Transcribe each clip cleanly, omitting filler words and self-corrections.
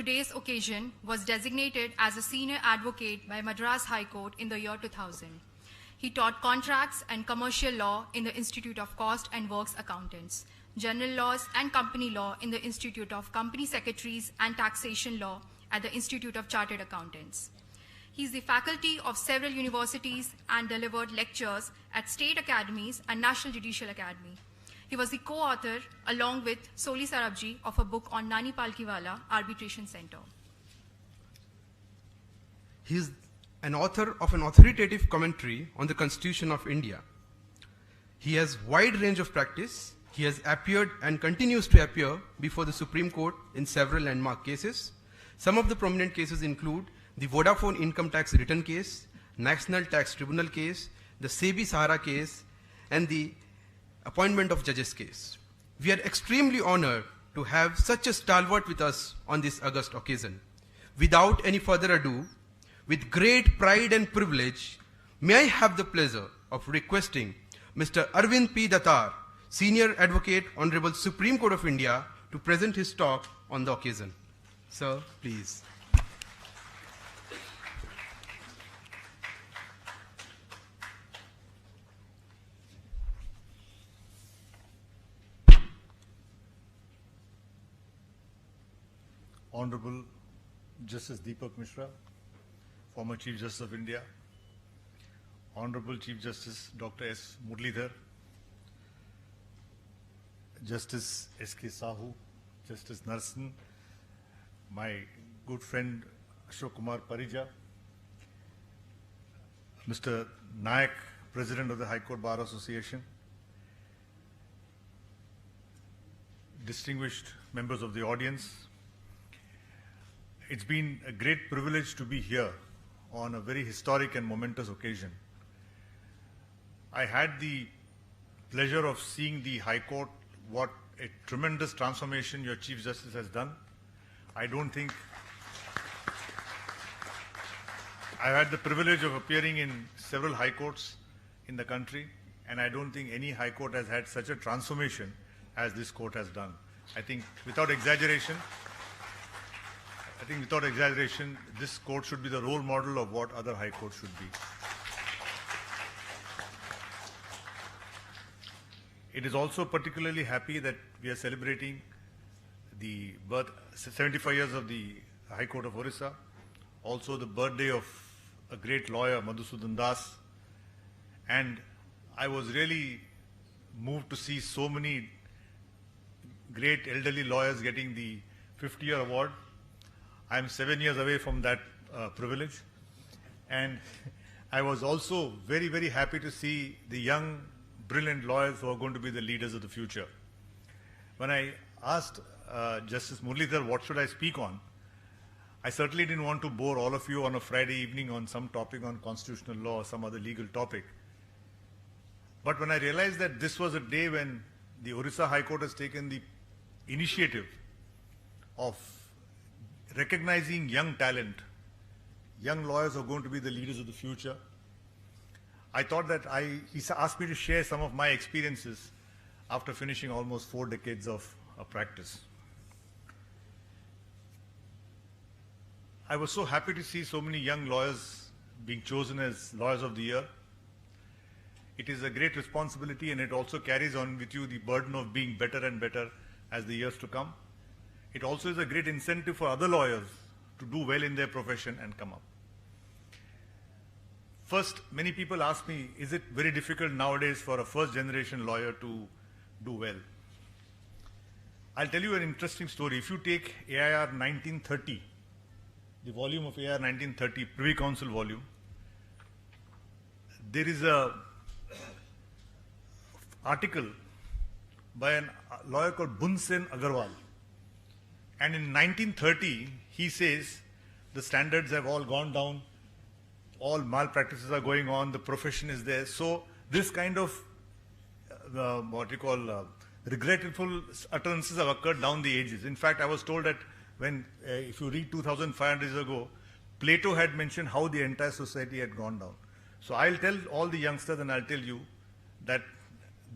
Today's occasion was designated as a senior advocate by Madras High Court in the year 2000. He taught contracts and commercial law in the Institute of Cost and Works Accountants, general laws and company law in the Institute of Company Secretaries and taxation law at the Institute of Chartered Accountants. He is the faculty of several universities and delivered lectures at state academies and National Judicial Academy. He was the co-author, along with Solicitor, of a book on Nani Palkiwala Arbitration Center. He is an author of an authoritative commentary on the Constitution of India. He has wide range of practice. He has appeared and continues to appear before the Supreme Court in several landmark cases. Some of the prominent cases include the Vodafone income tax return case, National Tax Tribunal case, the SEBI Sahara case, and the appointment of judges case. We are extremely honored to have such a stalwart with us on this august occasion. Without any further ado, with great pride and privilege, may I have the pleasure of requesting Mr. Arvind P.Datar, Senior Advocate, Honorable Supreme Court of India, to present his talk on the occasion. Sir, please. Honorable Justice Dipak Misra, former Chief Justice of India, Honorable Chief Justice Dr. S. Muralidhar, Justice S.K. Sahu, Justice Narsan, my good friend Ashok Kumar Parija, Mr. Nayak, President of the High Court Bar Association, distinguished members of the audience. It's been a great privilege to be here on a very historic and momentous occasion. I had the pleasure of seeing the High Court, what a tremendous transformation your Chief Justice has done. I don't think I've had the privilege of appearing in several High Courts in the country, and I don't think any High Court has had such a transformation as this court has done. I think without exaggeration, this court should be the role model of what other high courts should be. It is also particularly happy that we are celebrating the 75 years of the High Court of Orissa, also the birthday of a great lawyer, Madhusudan Das, and I was really moved to see so many great elderly lawyers getting the 50-year award. I'm 7 years away from that privilege, and I was also very, very happy to see the young, brilliant lawyers who are going to be the leaders of the future. When I asked Justice Muralidhar what should I speak on, I certainly didn't want to bore all of you on a Friday evening on some topic on constitutional law or some other legal topic. But when I realized that this was a day when the Odisha High Court has taken the initiative of recognizing young talent, young lawyers are going to be the leaders of the future, I thought that he asked me to share some of my experiences after finishing almost 4 decades of practice. I was so happy to see so many young lawyers being chosen as Lawyers of the Year. It is a great responsibility, and it also carries on with you the burden of being better and better as the years to come. It also is a great incentive for other lawyers to do well in their profession and come up. First, many people ask me, is it very difficult nowadays for a first-generation lawyer to do well? I'll tell you an interesting story. If you take AIR 1930, the volume of AIR 1930, Privy Council volume, there is a article by a lawyer called Bunsen Agarwal. And in 1930, he says the standards have all gone down, all malpractices are going on, the profession is there. So this kind of regretful utterances have occurred down the ages. In fact, I was told that when, if you read 2,500 years ago, Plato had mentioned how the entire society had gone down. So I'll tell all the youngsters, and I'll tell you that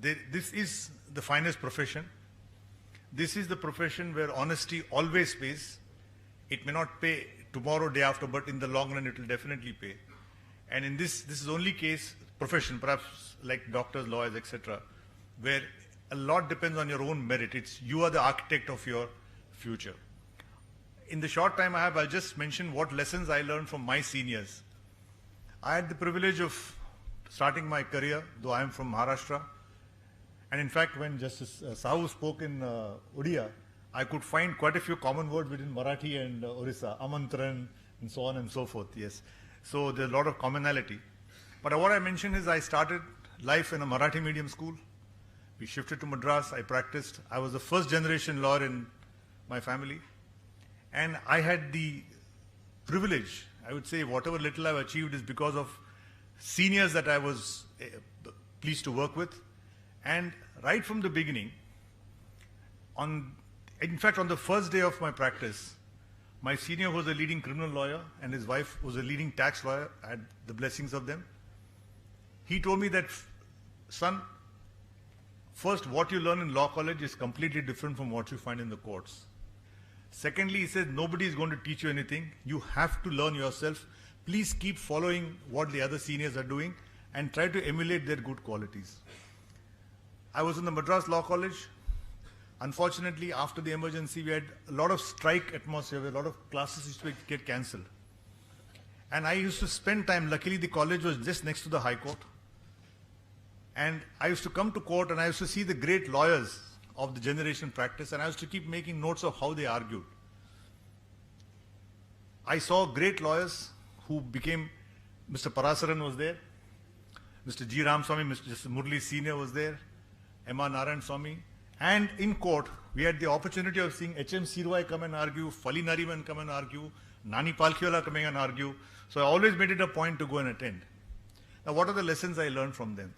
this is the finest profession. This is the profession where honesty always pays. It may not pay tomorrow, day after, but in the long run it will definitely pay. And in this is only case, profession, perhaps like doctors, lawyers, etc., where a lot depends on your own merit. You are the architect of your future. In the short time I have, I'll just mention what lessons I learned from my seniors. I had the privilege of starting my career, though I am from Maharashtra. And in fact, when Justice Sahu spoke in Odia, I could find quite a few common words between Marathi and Orissa, Amantran, and so on and so forth, yes. So there's a lot of commonality. But what I mentioned is I started life in a Marathi medium school. We shifted to Madras, I practiced. I was the first generation lawyer in my family. And I had the privilege, I would say whatever little I've achieved is because of seniors that I was pleased to work with. And right from the beginning, in fact, on the first day of my practice, my senior was a leading criminal lawyer and his wife was a leading tax lawyer. I had the blessings of them. He told me that, son, first, what you learn in law college is completely different from what you find in the courts. Secondly, he said, nobody is going to teach you anything. You have to learn yourself. Please keep following what the other seniors are doing and try to emulate their good qualities. I was in the Madras Law College. Unfortunately, after the emergency, we had a lot of strike atmosphere, where a lot of classes used to get cancelled. And I used to spend time, luckily the college was just next to the High Court. And I used to come to court and I used to see the great lawyers of the generation practice, and I used to keep making notes of how they argued. I saw great lawyers who became, Mr. Parasaran was there, Mr. G. Ramaswamy, Mr. Murli Senior was there, M.R. Narayan Swamy, and in court, we had the opportunity of seeing H.M. Sirwai come and argue, Fali Nariman come and argue, Nani Palkiola coming and argue. So I always made it a point to go and attend. Now, what are the lessons I learned from them?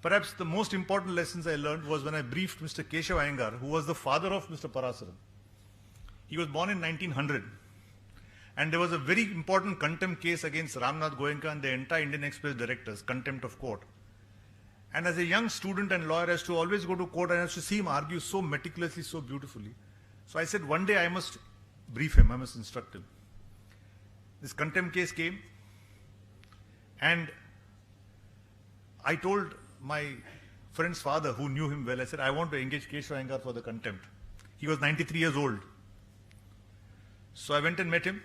Perhaps the most important lessons I learned was when I briefed Mr. Keshav Iyengar, who was the father of Mr. Parasaran. He was born in 1900. And there was a very important contempt case against Ramnath Goenka and the entire Indian Express directors, contempt of court. And as a young student and lawyer, I used to always go to court and I used to see him argue so meticulously, so beautifully. So I said, one day I must brief him, I must instruct him. This contempt case came, and I told my friend's father, who knew him well, I said, I want to engage Keshav Iyengar for the contempt. He was 93 years old. So I went and met him,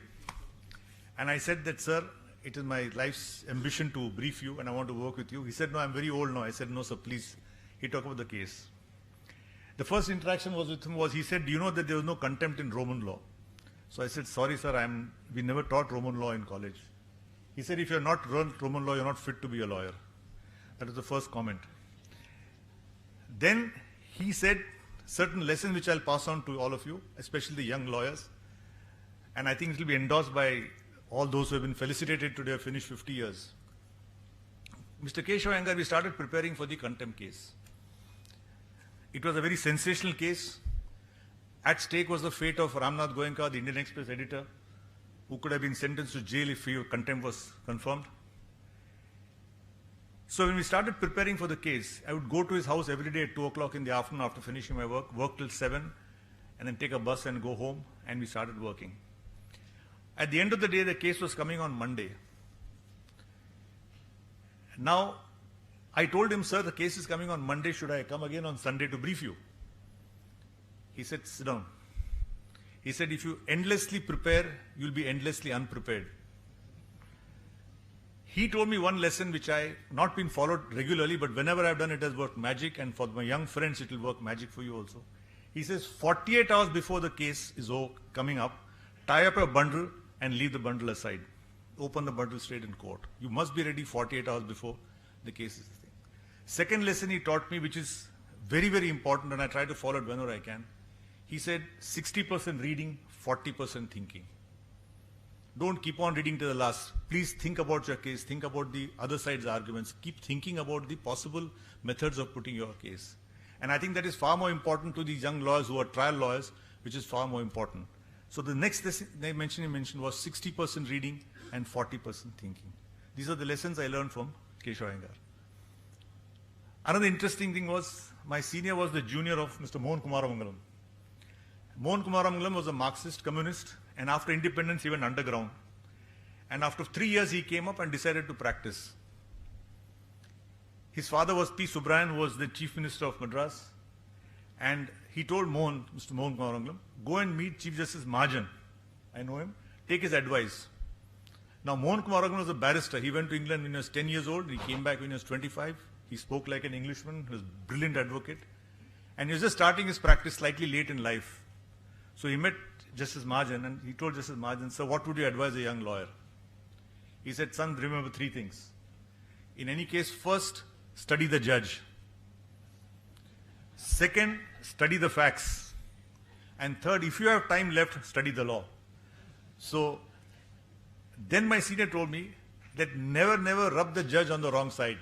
and I said that, sir, it is my life's ambition to brief you and I want to work with you. He said, no, I'm very old now. I said, no, sir, please. He talked about the case. The first interaction was with him was, he said, do you know that there was no contempt in Roman law? So I said, sorry, sir, we never taught Roman law in college. He said, if you're not learned Roman law, you're not fit to be a lawyer. That was the first comment. Then he said certain lessons which I'll pass on to all of you, especially the young lawyers. And I think it will be endorsed by all those who have been felicitated today, have finished 50 years. Mr. Keshav Iyengar, we started preparing for the contempt case. It was a very sensational case. At stake was the fate of Ramnath Goenka, the Indian Express editor, who could have been sentenced to jail if contempt was confirmed. So when we started preparing for the case, I would go to his house every day at 2 o'clock in the afternoon after finishing my work till 7, and then take a bus and go home, and we started working. At the end of the day, the case was coming on Monday. Now, I told him, sir, the case is coming on Monday. Should I come again on Sunday to brief you? He said, sit down. He said, if you endlessly prepare, you'll be endlessly unprepared. He told me one lesson which I not been followed regularly, but whenever I've done it has worked magic, and for my young friends it will work magic for you also. He says, 48 hours before the case is coming up, tie up a bundle and leave the bundle aside. Open the bundle straight in court. You must be ready 48 hours before the case is the thing. Second lesson he taught me, which is very, very important, and I try to follow it whenever I can. He said, 60% reading, 40% thinking. Don't keep on reading to the last. Please think about your case. Think about the other side's arguments. Keep thinking about the possible methods of putting your case. And I think that is far more important to these young lawyers who are trial lawyers, which is far more important. So the next lesson he mentioned was 60% reading and 40% thinking. These are the lessons I learned from Keshav Iyengar. Another interesting thing was, my senior was the junior of Mr. Mohan Kumaramangalam. Mohan Kumaramangalam was a Marxist communist, And after independence, he went underground. And after 3 years, he came up and decided to practice. His father was P. Subrahman, who was the Chief Minister of Madras. And he told Mohan, Mr. Mohan Kumar, go and meet Chief Justice Mahajan. I know him. Take his advice. Now, Mohan Kumar was a barrister. He went to England when he was 10 years old. He came back when he was 25. He spoke like an Englishman. He was a brilliant advocate. And he was just starting his practice slightly late in life. So he met Justice Mahajan and he told Justice Mahajan, sir, what would you advise a young lawyer? He said, son, remember 3 things. In any case, first, study the judge. Second, study the facts. And third, if you have time left, study the law. So then my senior told me that never rub the judge on the wrong side.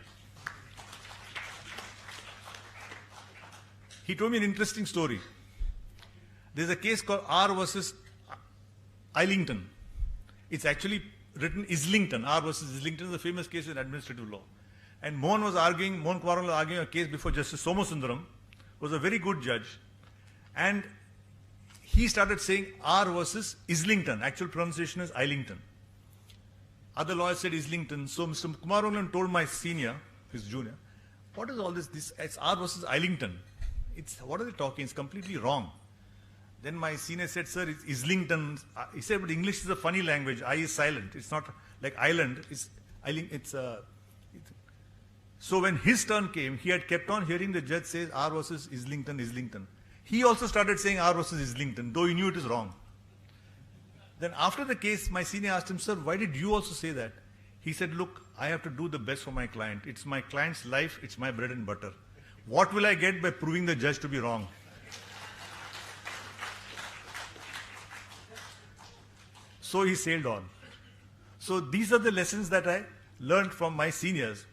He told me an interesting story. There's a case called R versus Islington. It's actually written Islington. R versus Islington is a famous case in administrative law. And Mohan Kumar was arguing a case before Justice Somasundaram, who was a very good judge. And he started saying R versus Islington. Actual pronunciation is Islington. Other lawyers said Islington. So Mr. Kumar told my senior, his junior, what is all this? It's R versus Islington. What are they talking? It's completely wrong. Then my senior said, sir, it's Islington. He said, but English is a funny language. I is silent. It's not like island. So when his turn came, he had kept on hearing the judge say R versus Islington, Islington. He also started saying R versus Islington, though he knew it is wrong. Then after the case, my senior asked him, sir, why did you also say that? He said, look, I have to do the best for my client. It's my client's life. It's my bread and butter. What will I get by proving the judge to be wrong? So he sailed on. So these are the lessons that I learned from my seniors.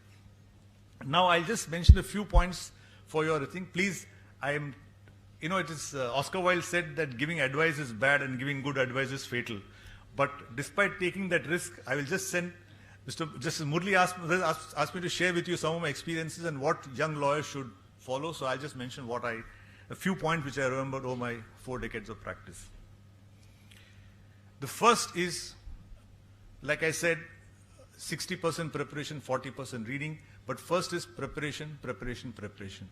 Now I'll just mention a few points for your thing. Please, it is Oscar Wilde said that giving advice is bad and giving good advice is fatal. But despite taking that risk, I will just send Mr. Justice Murli asked me to share with you some of my experiences and what young lawyers should follow. So I'll just mention a few points which I remembered over my 4 decades of practice. The first is, like I said, 60% preparation, 40% reading. But first is preparation, preparation, preparation.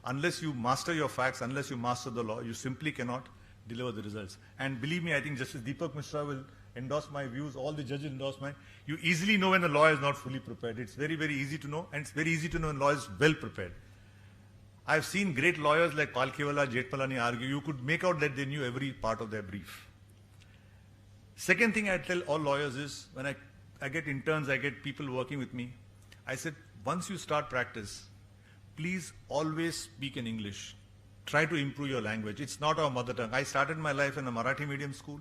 Unless you master your facts, unless you master the law, you simply cannot deliver the results. And believe me, I think Justice Dipak Misra will endorse my views, all the judges endorse mine. You easily know when the lawyer is not fully prepared. It's very, very easy to know, and it's very easy to know when the lawyer is well prepared. I've seen great lawyers like Palkhiwala, Jetmalani argue. You could make out that they knew every part of their brief. Second thing I tell all lawyers is, when I get interns, I get people working with me, I said, once you start practice, please always speak in English. Try to improve your language. It's not our mother tongue. I started my life in a Marathi medium school.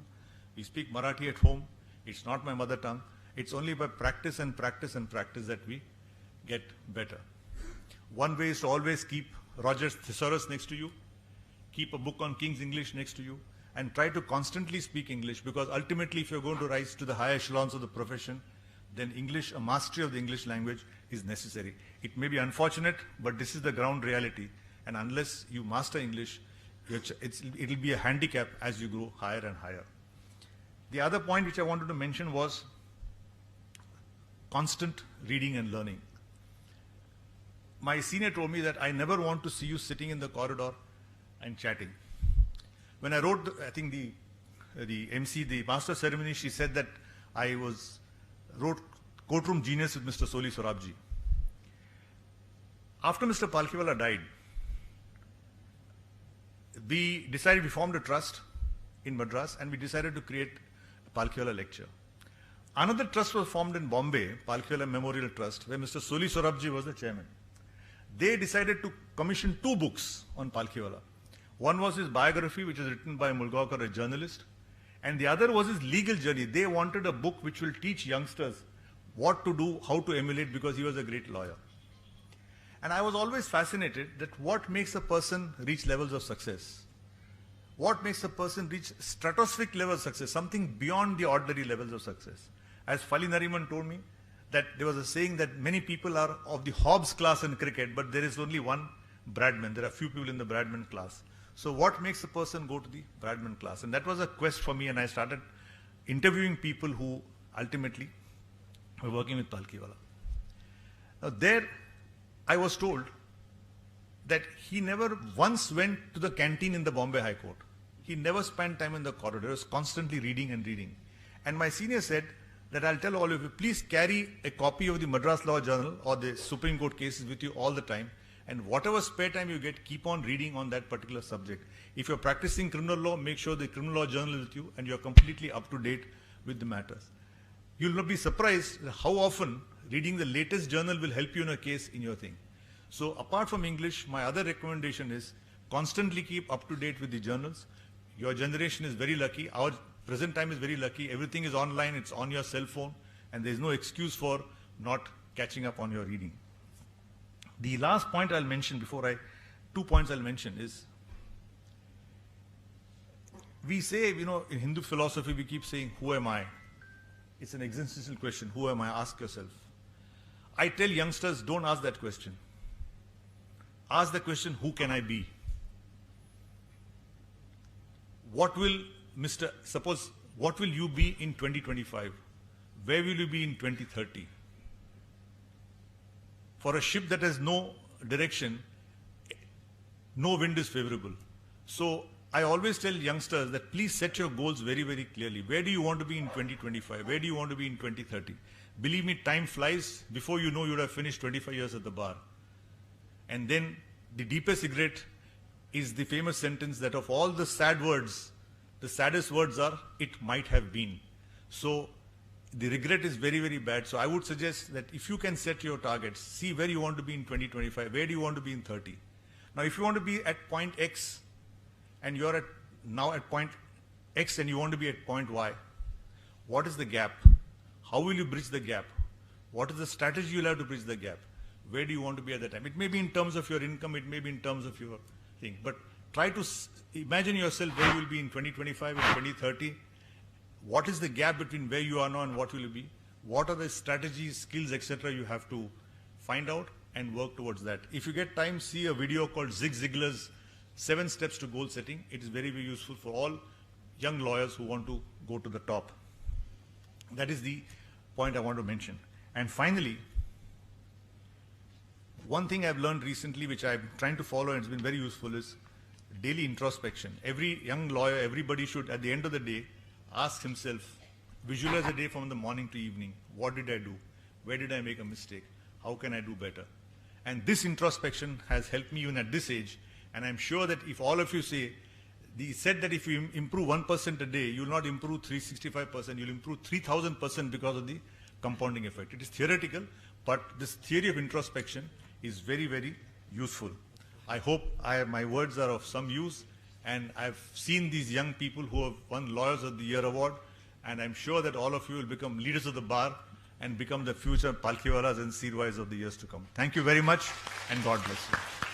We speak Marathi at home. It's not my mother tongue. It's only by practice and practice and practice that we get better. One way is to always keep Roger's thesaurus next to you, keep a book on King's English next to you, and try to constantly speak English, because ultimately if you're going to rise to the higher echelons of the profession, then English, a mastery of the English language is necessary. It may be unfortunate, but this is the ground reality. And unless you master English, it'll be a handicap as you grow higher and higher. The other point which I wanted to mention was constant reading and learning. My senior told me that I never want to see you sitting in the corridor and chatting. When I wrote, I think the MC, the master ceremony, she said that I wrote Courtroom Genius with Mr. Soli Sorabji. After Mr. Palkhiwala died, we formed a trust in Madras, and we decided to create a Palkhiwala lecture. Another trust was formed in Bombay, Palkhiwala Memorial Trust, where Mr. Soli Sorabji was the chairman. They decided to commission 2 books on Palkhiwala. One was his biography, which is written by Mulgaonkar, a journalist, and the other was his legal journey. They wanted a book which will teach youngsters what to do, how to emulate, because he was a great lawyer. And I was always fascinated that what makes a person reach levels of success? What makes a person reach stratospheric levels of success, something beyond the ordinary levels of success? As Fali Nariman told me, that there was a saying that many people are of the Hobbes class in cricket, but there is only one Bradman. There are few people in the Bradman class. So what makes a person go to the Bradman class? And that was a quest for me, and I started interviewing people who ultimately were working with Palkiwala. Now there, I was told that he never once went to the canteen in the Bombay High Court. He never spent time in the corridor. He was constantly reading and reading. And my senior said that I'll tell all of you, please carry a copy of the Madras Law Journal or the Supreme Court cases with you all the time. And whatever spare time you get, keep on reading on that particular subject. If you're practicing criminal law, make sure the criminal law journal is with you and you're completely up to date with the matters. You'll not be surprised how often reading the latest journal will help you in a case in your thing. So apart from English, my other recommendation is constantly keep up to date with the journals. Your generation is very lucky. Our present time is very lucky. Everything is online. It's on your cell phone. And there's no excuse for not catching up on your reading. The last point I'll mention two points I'll mention is, we say, in Hindu philosophy, we keep saying, who am I? It's an existential question. Who am I? Ask yourself. I tell youngsters, don't ask that question. Ask the question, who can I be? What will you be in 2025? Where will you be in 2030? For a ship that has no direction, no wind is favorable. So I always tell youngsters that please set your goals very, very clearly. Where do you want to be in 2025? Where do you want to be in 2030? Believe me, time flies. Before you know, you would have finished 25 years at the bar. And then the deepest regret is the famous sentence that of all the sad words, the saddest words are, it might have been. So the regret is very, very bad. So I would suggest that if you can set your targets, see where you want to be in 2025, where do you want to be in 30. Now if you want to be at point X and you're now at point X and you want to be at point Y, what is the gap? How will you bridge the gap? What is the strategy you'll have to bridge the gap? Where do you want to be at that time? It may be in terms of your income, it may be in terms of your thing, but try to imagine yourself where you will be in 2025 and 2030. What is the gap between where you are now and what will you be? What are the strategies, skills, etc. you have to find out and work towards that. If you get time, see a video called Zig Ziglar's 7 Steps to Goal Setting. It is very, very useful for all young lawyers who want to go to the top. That is the point I want to mention. And finally, one thing I've learned recently, which I'm trying to follow and it's been very useful, is daily introspection. Every young lawyer, everybody should, at the end of the day, ask himself, visualize a day from the morning to evening. What did I do? Where did I make a mistake? How can I do better? And this introspection has helped me even at this age. And I'm sure that if all of you say, he said that if you improve 1% a day, you'll not improve 365%, you'll improve 3,000% because of the compounding effect. It is theoretical, but this theory of introspection is very, very useful. I hope my words are of some use. And I've seen these young people who have won Lawyers of the Year award, and I'm sure that all of you will become leaders of the bar and become the future Palkiwalas and Seerwais of the years to come. Thank you very much, and God bless you.